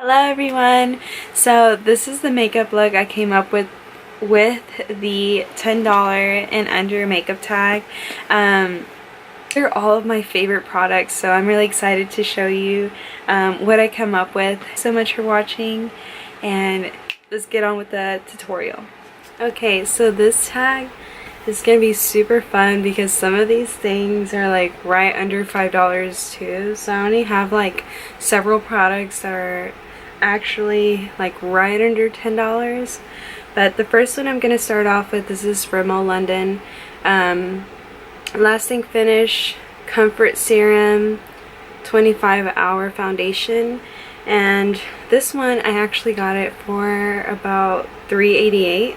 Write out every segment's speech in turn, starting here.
Hello everyone! So this is the makeup look I came up with the $10 and under makeup tag. They're all of my favorite products, so I'm really excited to show you what I come up with. So much for watching, and let's get on with the tutorial. Okay, so this tag is going to be super fun because some of these things are like right under $5 too. So I only have like several products that are actually like right under $10. But the first one I'm going to start off with is this Rimmel London Lasting Finish Comfort Serum 25-hour foundation. And this one I actually got it for about $3.88.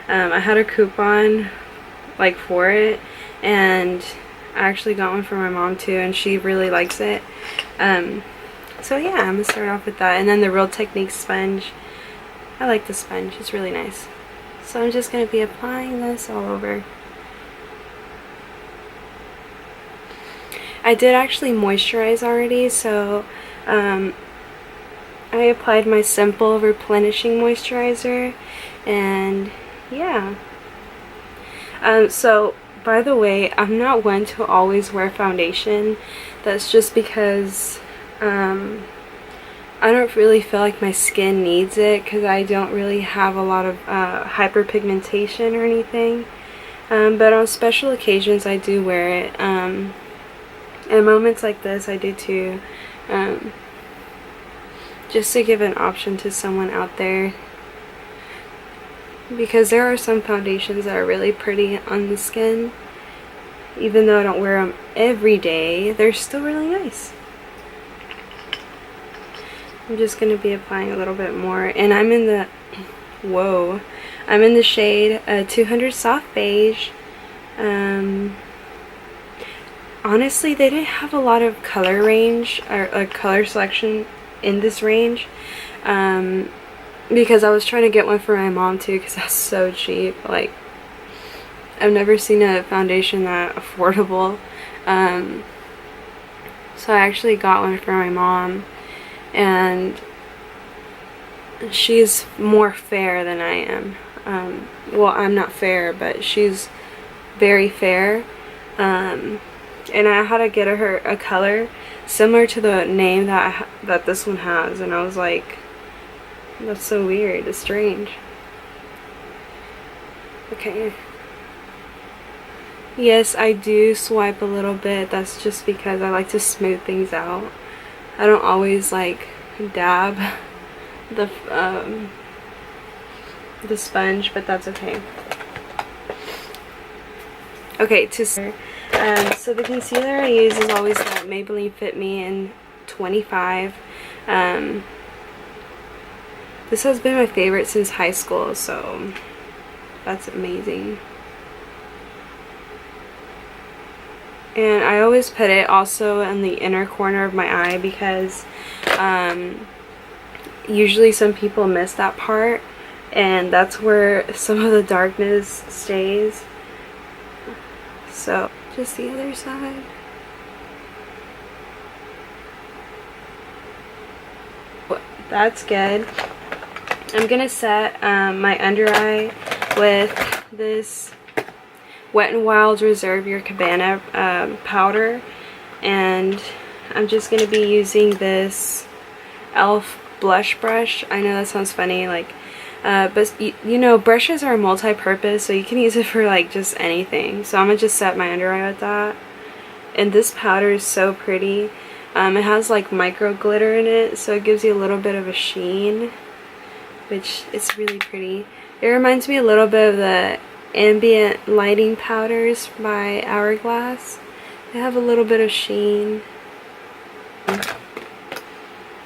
I had a coupon like for it, and I actually got one for my mom too, and she really likes it. So yeah, I'm gonna start off with that. And then the Real Technique sponge. I like the sponge, it's really nice. So I'm just gonna be applying this all over. I did actually moisturize already, so I applied my Simple Replenishing Moisturizer, and yeah. So by the way, I'm not one to always wear foundation. That's just because I don't really feel like my skin needs it, because I don't really have a lot of hyperpigmentation or anything. But on special occasions I do wear it. In moments like this I do too, just to give an option to someone out there. Because there are some foundations that are really pretty on the skin. Even though I don't wear them every day, they're still really nice. I'm just going to be applying a little bit more. And I'm in the, I'm in the shade 200 Soft Beige. Honestly, they didn't have a lot of color range, or color selection in this range. Because I was trying to get one for my mom too, because that's so cheap. Like, I've never seen a foundation that affordable. So I actually got one for my mom, and she's more fair than I am. Well, I'm not fair, but she's very fair. And I had to get her a color similar to the name that this one has, and I was like, that's so weird, it's strange. Okay. Yes, I do swipe a little bit. That's just because I like to smooth things out. I don't always like dab the sponge, but that's okay. Okay, so the concealer I use is always that Maybelline Fit Me in 25. This has been my favorite since high school, so that's amazing. And I always put it also in the inner corner of my eye, because usually some people miss that part, and that's where some of the darkness stays. So just the other side. That's good. I'm gonna set my under eye with this Wet n Wild Reserve Your Cabana powder, and I'm just gonna be using this E.l.f. blush brush. I know that sounds funny, like, but you know, brushes are multi-purpose, so you can use it for like just anything. So I'm gonna just set my under eye with that. And this powder is so pretty. It has like micro glitter in it, so it gives you a little bit of a sheen, which is really pretty. It reminds me a little bit of the ambient lighting powders by Hourglass. They have a little bit of sheen.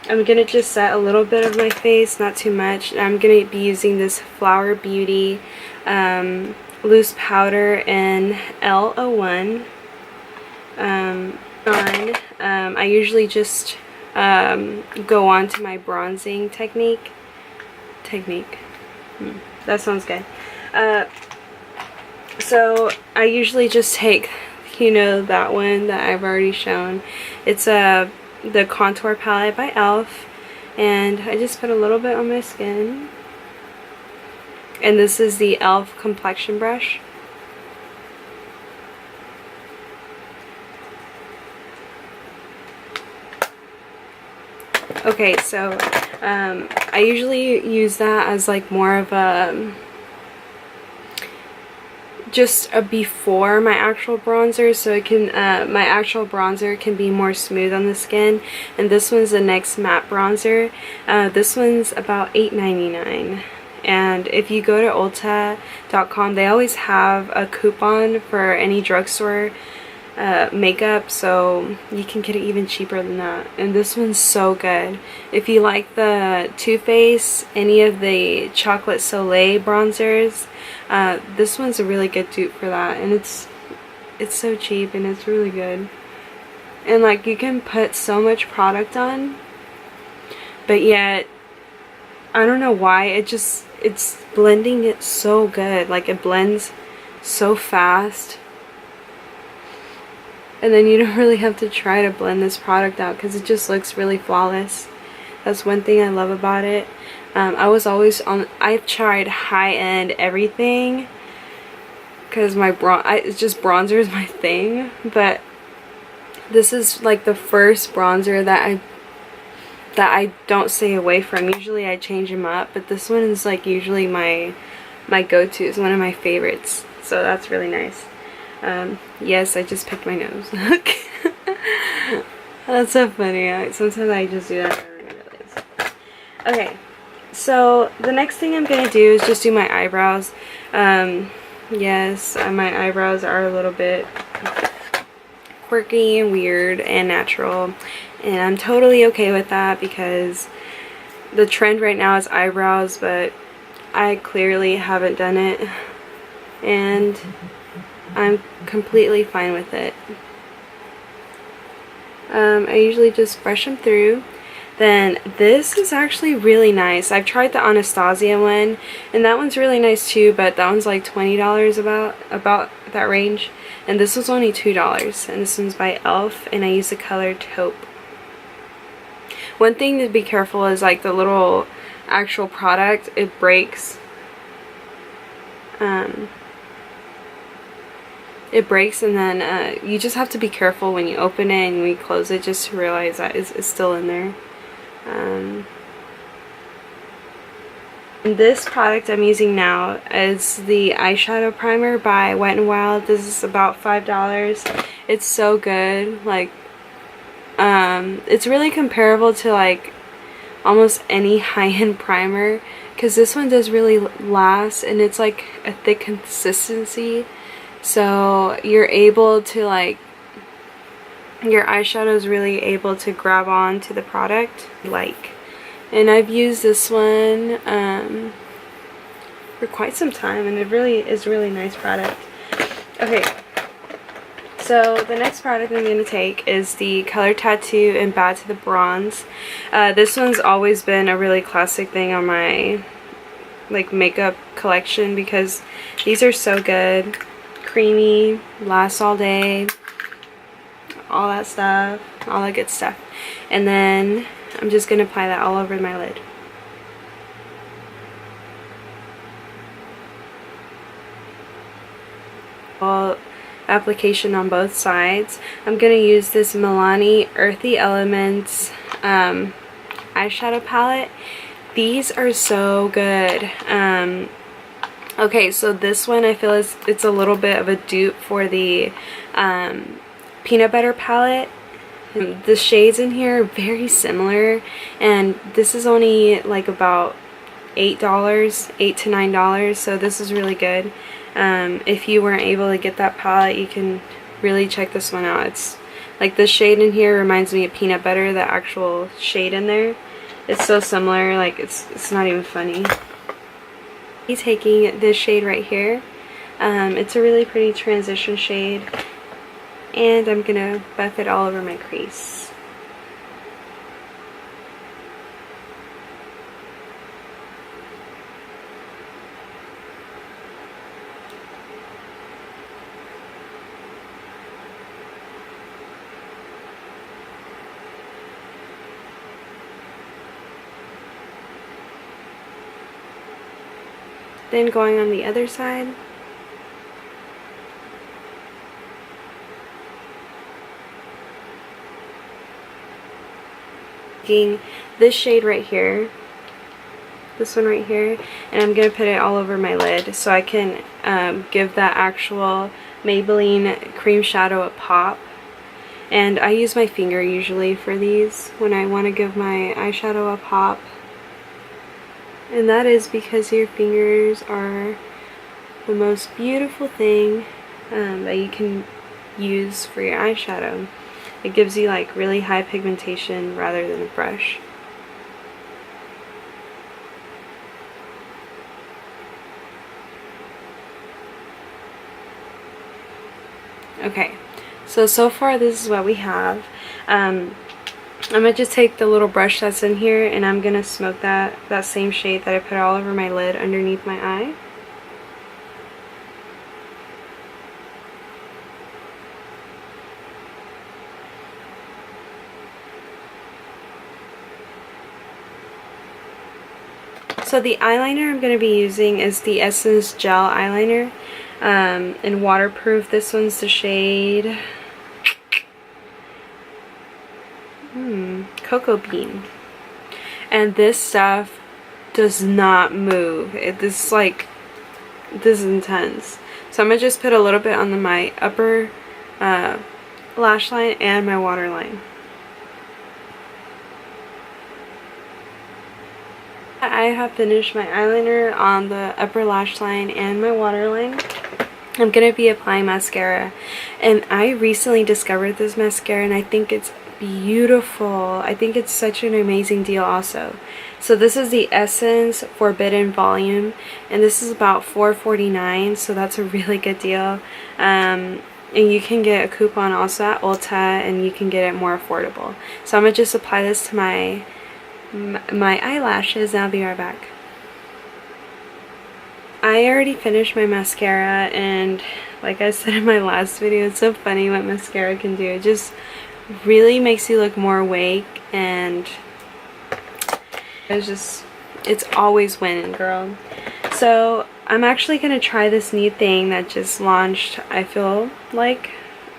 I'm gonna just set a little bit of my face, not too much. I'm gonna be using this Flower Beauty loose powder in L01. I usually just go on to my bronzing technique. That sounds good. So I usually just take, you know, that one that I've already shown. It's the contour palette by E.l.f. And I just put a little bit on my skin. And this is the e.l.f. complexion brush. Okay, so I usually use that as like more of a just a before my actual bronzer, so it can my actual bronzer can be more smooth on the skin. And this one's the NYX matte bronzer. This one's about $8.99. And if you go to Ulta.com, they always have a coupon for any drugstore makeup, so you can get it even cheaper than that. And this one's so good. If you like the Too Faced, any of the Chocolate Soleil bronzers, this one's a really good dupe for that. And it's so cheap and it's really good. And like, you can put so much product on, but yet I don't know why, it's blending it so good. Like, it blends so fast. And then you don't really have to try to blend this product out because it just looks really flawless. That's one thing I love about it. I've tried high-end everything because it's just bronzer is my thing. But this is like the first bronzer that I don't stay away from. Usually I change them up, but this one is like usually my go-to. It's one of my favorites, so that's really nice. Yes, I just picked my nose. That's so funny. Sometimes I just do that. I don't even realize. Okay, so the next thing I'm gonna do is just do my eyebrows. Yes, my eyebrows are a little bit quirky and weird and natural, and I'm totally okay with that because the trend right now is eyebrows, but I clearly haven't done it, and I'm completely fine with it. I usually just brush them through. Then this is actually really nice. I've tried the Anastasia one, and that one's really nice too, but that one's like $20 about that range. And this was only $2, and this one's by e.l.f. and I use the color taupe. One thing to be careful is like the little actual product, it breaks. It breaks, and then you just have to be careful when you open it and when you close it, just to realize that it's still in there. And this product I'm using now is the eyeshadow primer by Wet n Wild. This is about $5. It's so good. Like, it's really comparable to like almost any high-end primer, because this one does really last, and it's like a thick consistency. So you're able to like, your eyeshadow is really able to grab on to the product. And I've used this one for quite some time, and it really is a really nice product. Okay, so the next product I'm going to take is the Color Tattoo and Bad to the Bronze. This one's always been a really classic thing on my like makeup collection because these are so good. Creamy, lasts all day, all that stuff, all that good stuff. And then I'm just going to apply that all over my lid. All application on both sides. I'm going to use this Milani Earthy Elements eyeshadow palette. These are so good. Okay, so this one I feel it's a little bit of a dupe for the peanut butter palette. The shades in here are very similar, and this is only like about $8, $8 to $9, so this is really good. If you weren't able to get that palette, you can really check this one out. It's like the shade in here reminds me of peanut butter, the actual shade in there. It's so similar, like it's not even funny. I'm taking this shade right here. It's a really pretty transition shade, and I'm gonna buff it all over my crease. Then going on the other side. Taking this shade right here, this one right here, and I'm going to put it all over my lid so I can give that actual Maybelline cream shadow a pop. And I use my finger usually for these when I want to give my eyeshadow a pop. And that is because your fingers are the most beautiful thing that you can use for your eyeshadow. It gives you like really high pigmentation rather than a brush. Okay, so far this is what we have. I'm gonna just take the little brush that's in here and I'm gonna smoke that same shade that I put all over my lid underneath my eye. So the eyeliner I'm going to be using is the Essence Gel Eyeliner in Waterproof. This one's the shade Cocoa Bean. And this stuff does not move. This is intense. So I'm going to just put a little bit on my upper lash line and my waterline. I have finished my eyeliner on the upper lash line and my waterline. I'm going to be applying mascara, and I recently discovered this mascara and I think it's beautiful. I think it's such an amazing deal also. So this is the Essence Forbidden Volume, and this is about $4.49, so that's a really good deal. And you can get a coupon also at Ulta, and you can get it more affordable. So I'm going to just apply this to my eyelashes and I'll be right back. I already finished my mascara, and like I said in my last video, it's so funny what mascara can do. It just really makes you look more awake, and it's always winning, girl. So I'm actually gonna try this new thing that just launched, I feel like.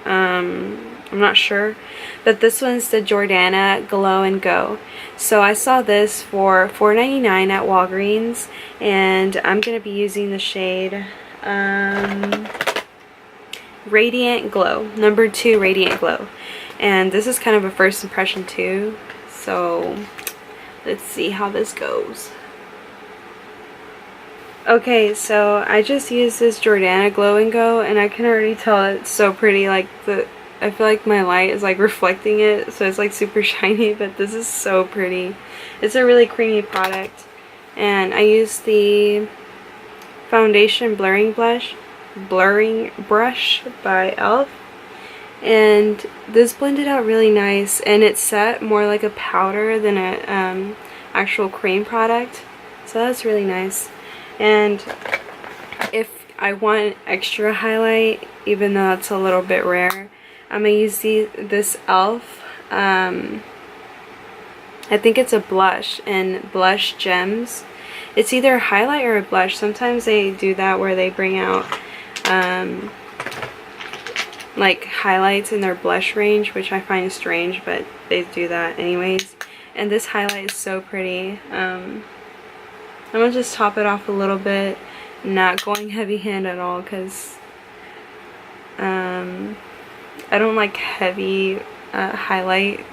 I'm not sure, but this one's the Jordana Glow and Go. So I saw this for $4.99 at Walgreens, and I'm going to be using the shade Radiant Glow, number 2 Radiant Glow. And this is kind of a first impression too, so let's see how this goes. Okay, so I just used this Jordana Glow and Go, and I can already tell it's so pretty. Like I feel like my light is like reflecting it, so it's like super shiny, but this is so pretty. It's a really creamy product. And I used the foundation blurring brush by E.l.f. and this blended out really nice, and it set more like a powder than a actual cream product, so that's really nice. And if I want extra highlight, even though that's a little bit rare, I'm going to use this E.l.f. I think it's a blush in Blush Gems. It's either a highlight or a blush. Sometimes they do that where they bring out like highlights in their blush range, which I find strange, but they do that anyways. And this highlight is so pretty. I'm going to just top it off a little bit, not going heavy hand at all, because I don't like heavy highlight.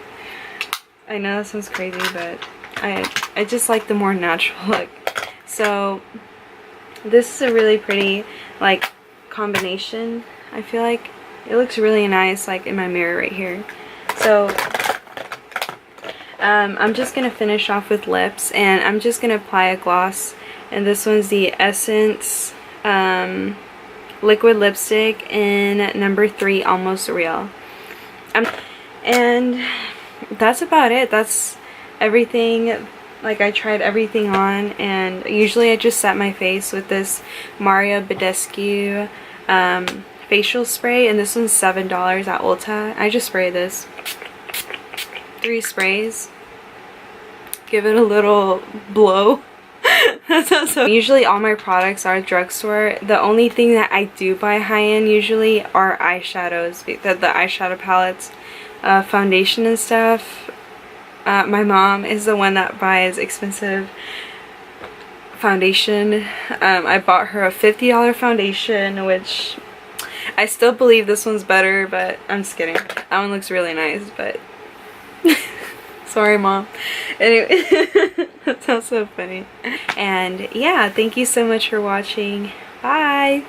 I know that sounds crazy, but I just like the more natural look. So this is a really pretty like combination. I feel like it looks really nice like in my mirror right here. So I'm just gonna finish off with lips, and I'm just gonna apply a gloss, and this one's the Essence liquid lipstick in number 3 Almost Real. And that's about it. That's everything. Like, I tried everything on, and usually I just set my face with this Mario Badescu facial spray, and this one's $7 at Ulta. I just spray this 3 sprays, give it a little blow. So usually all my products are drugstore. The only thing that I do buy high-end usually are eyeshadows, the eyeshadow palettes, foundation and stuff. My mom is the one that buys expensive foundation. I bought her a $50 foundation, which I still believe this one's better, but I'm just kidding. That one looks really nice, but sorry, Mom. Anyway, that sounds so funny. And yeah, thank you so much for watching. Bye!